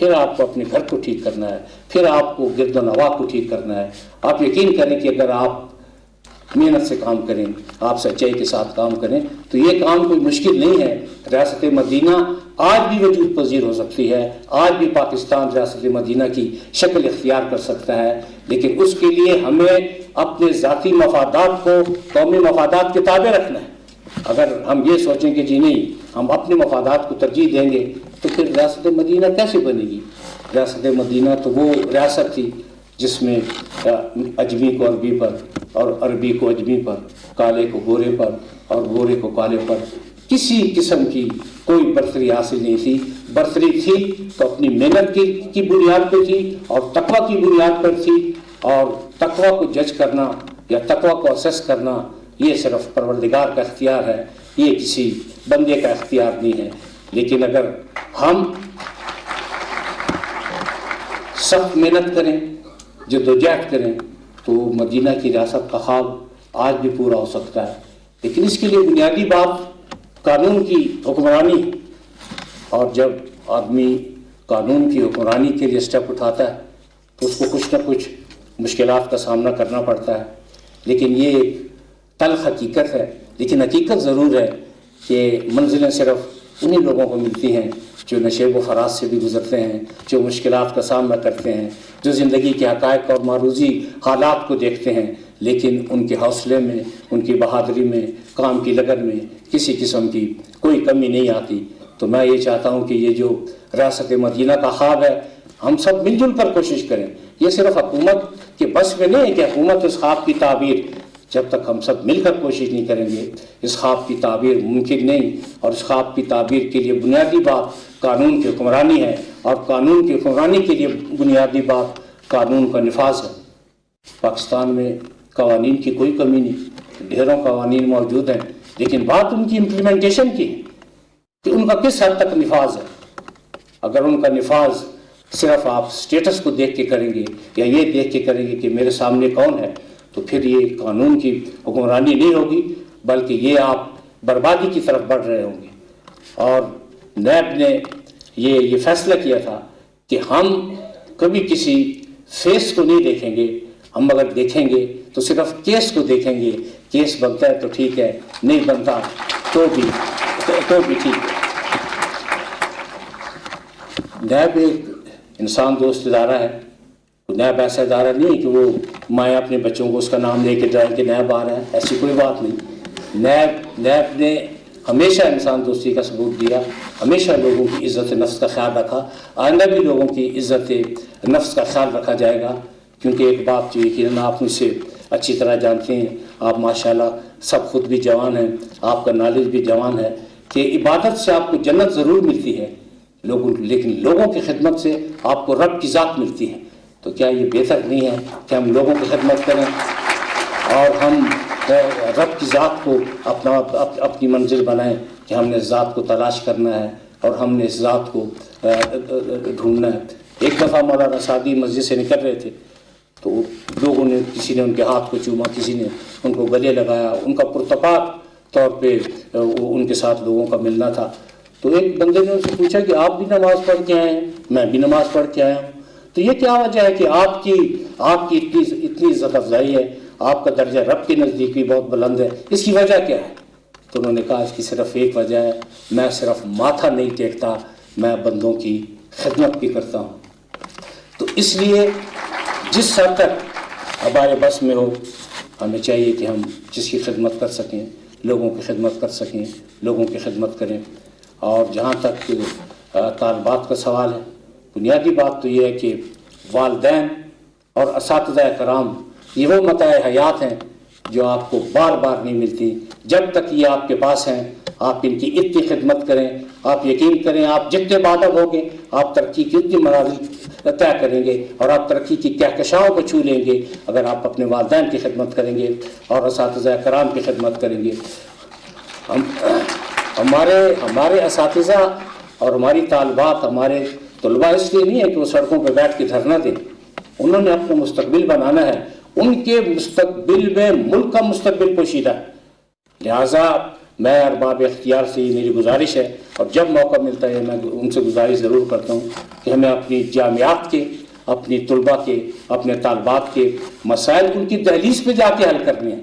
پھر آپ کو اپنے گھر کو ٹھیک کرنا ہے، پھر آپ کو گرد و نواح کو ٹھیک کرنا ہے۔ آپ یقین کریں کہ اگر آپ محنت سے کام کریں، آپ سچائی کے ساتھ کام کریں تو یہ کام کوئی مشکل نہیں ہے۔ ریاست مدینہ آج بھی وجود پذیر ہو سکتی ہے، آج بھی پاکستان ریاست مدینہ کی شکل اختیار کر سکتا ہے، لیکن اس کے لیے ہمیں اپنے ذاتی مفادات کو قومی مفادات کے تابع رکھنا ہے۔ اگر ہم یہ سوچیں کہ جی نہیں ہم اپنے مفادات کو ترجیح دیں گے تو پھر ریاست مدینہ کیسے بنے گی؟ ریاست مدینہ تو وہ ریاست تھی جس میں اجمی کو عربی پر اور عربی کو اجمی پر، کالے کو گورے پر اور گورے کو کالے پر کسی قسم کی کوئی برتری حاصل نہیں تھی۔ برتری تھی تو اپنی محنت کی بنیاد پہ تھی اور تقویٰ کی بنیاد پر تھی، اور تقویٰ کو جج کرنا یا تقویٰ کو اسیس کرنا یہ صرف پروردگار کا اختیار ہے، یہ کسی بندے کا اختیار نہیں ہے۔ لیکن اگر ہم سخت محنت کریں، جدوجہد کریں تو مدینہ کی ریاست کا خواب آج بھی پورا ہو سکتا ہے۔ لیکن اس کے لیے بنیادی بات قانون کی حکمرانی ہے، اور جب آدمی قانون کی حکمرانی کے لیے سٹیپ اٹھاتا ہے تو اس کو کچھ نہ کچھ مشکلات کا سامنا کرنا پڑتا ہے۔ لیکن یہ ایک تلخ حقیقت ہے، لیکن حقیقت ضرور ہے کہ منزلیں صرف انہی لوگوں کو ملتی ہیں جو نشیب و فراز سے بھی گزرتے ہیں، جو مشکلات کا سامنا کرتے ہیں، جو زندگی کے حقائق اور معروضی حالات کو دیکھتے ہیں، لیکن ان کے حوصلے میں، ان کی بہادری میں، کام کی لگن میں کسی قسم کی کوئی کمی نہیں آتی۔ تو میں یہ چاہتا ہوں کہ یہ جو ریاست مدینہ کا خواب ہے ہم سب مل جل کر کوشش کریں۔ یہ صرف حکومت کے بس میں نہیں ہے کہ حکومت اس خواب کی تعبیر، جب تک ہم سب مل کر کوشش نہیں کریں گے اس خواب کی تعبیر ممکن نہیں۔ اور اس خواب کی تعبیر کے لیے بنیادی بات قانون کی حکمرانی ہے، اور قانون کی حکمرانی کے لیے بنیادی بات قانون کا نفاذ ہے۔ پاکستان میں قوانین کی کوئی کمی نہیں، ڈھیروں قوانین موجود ہیں، لیکن بات ان کی امپلیمنٹیشن کی ہے کہ ان کا کس حد تک نفاذ ہے۔ اگر ان کا نفاذ صرف آپ سٹیٹس کو دیکھ کے کریں گے یا یہ دیکھ کے کریں گے کہ میرے سامنے کون ہے، تو پھر یہ قانون کی حکمرانی نہیں ہوگی، بلکہ یہ آپ بربادی کی طرف بڑھ رہے ہوں گے۔ اور نیب نے یہ فیصلہ کیا تھا کہ ہم کبھی کسی فیس کو نہیں دیکھیں گے، ہم اگر دیکھیں گے تو صرف کیس کو دیکھیں گے، کیس بنتا ہے تو ٹھیک ہے، نہیں بنتا تو بھی ٹھیک ہے۔ نیب ایک انسان دوست ادارہ ہے، نیب ایسا ادارہ نہیں ہے کہ وہ مائیں اپنے بچوں کو اس کا نام لے کے جائیں کہ نیب آ رہا ہے، ایسی کوئی بات نہیں۔ نیب نے ہمیشہ انسان دوستی کا ثبوت دیا، ہمیشہ لوگوں کی عزت نفس کا خیال رکھا، آئندہ بھی لوگوں کی عزت نفس کا خیال رکھا جائے گا۔ کیونکہ ایک بات جو یقیناً آپ مجھ سے اچھی طرح جانتے ہیں، آپ ماشاءاللہ سب خود بھی جوان ہیں، آپ کا نالج بھی جوان ہے، کہ عبادت سے آپ کو جنت ضرور ملتی ہے لیکن لوگوں کی خدمت سے آپ کو رب کی ذات ملتی ہے۔ تو کیا یہ بہتر نہیں ہے کہ ہم لوگوں کی خدمت کریں اور ہم رب کی ذات کو اپنی منزل بنائیں، کہ ہم نے اس ذات کو تلاش کرنا ہے اور ہم نے اس ذات کو ڈھونڈنا ہے۔ ایک دفعہ مولانا سعدی مسجد سے نکل رہے تھے تو لوگوں نے، کسی نے ان کے ہاتھ کو چوما، کسی نے ان کو گلے لگایا، ان کا پرتپاک طور پہ ان کے ساتھ لوگوں کا ملنا تھا۔ تو ایک بندے نے ان سے پوچھا کہ آپ بھی نماز پڑھ کے آئے ہیں؟ میں بھی نماز پڑھ کے آیا ہوں۔ تو یہ کیا وجہ ہے کہ آپ کی اتنی عزت افزائی ہے، آپ کا درجہ رب کے نزدیک بھی بہت بلند ہے، اس کی وجہ کیا ہے؟ تو انہوں نے کہا اس کی صرف ایک وجہ ہے، میں صرف ماتھا نہیں ٹیکتا، میں بندوں کی خدمت بھی کرتا ہوں۔ تو اس لیے جس حد تک ہمارے بس میں ہو ہمیں چاہیے کہ ہم جس کی خدمت کر سکیں، لوگوں کی خدمت کر سکیں، لوگوں کی خدمت کریں۔ اور جہاں تک طالبات کا سوال ہے، بنیادی بات تو یہ ہے کہ والدین اور اساتذہ کرام یہ وہ متاع حیات ہیں جو آپ کو بار بار نہیں ملتی۔ جب تک یہ آپ کے پاس ہیں آپ ان کی اتنی خدمت کریں، آپ یقین کریں آپ جتنے بالغ ہوں گے آپ ترقی کی اتنی منازل طے کریں گے اور آپ ترقی کی کہکشاؤں کو چھو لیں گے اگر آپ اپنے والدین کی خدمت کریں گے اور اساتذہ کرام کی خدمت کریں گے۔ ہمارے اساتذہ اور ہماری طالبات، ہمارے طلباء اس لیے نہیں ہے کہ وہ سڑکوں پہ بیٹھ کے دھرنا دیں، انہوں نے اپنا مستقبل بنانا ہے، ان کے مستقبل میں ملک کا مستقبل پوشیدہ ہے۔ لہٰذا میں ارباب اختیار سے یہ میری گزارش ہے، اور جب موقع ملتا ہے میں ان سے گزارش ضرور کرتا ہوں کہ ہمیں اپنی جامعات کے، اپنی طلباء کے، اپنے طالبات کے مسائل ان کی دہلیز پہ جا کے حل کرنے ہیں۔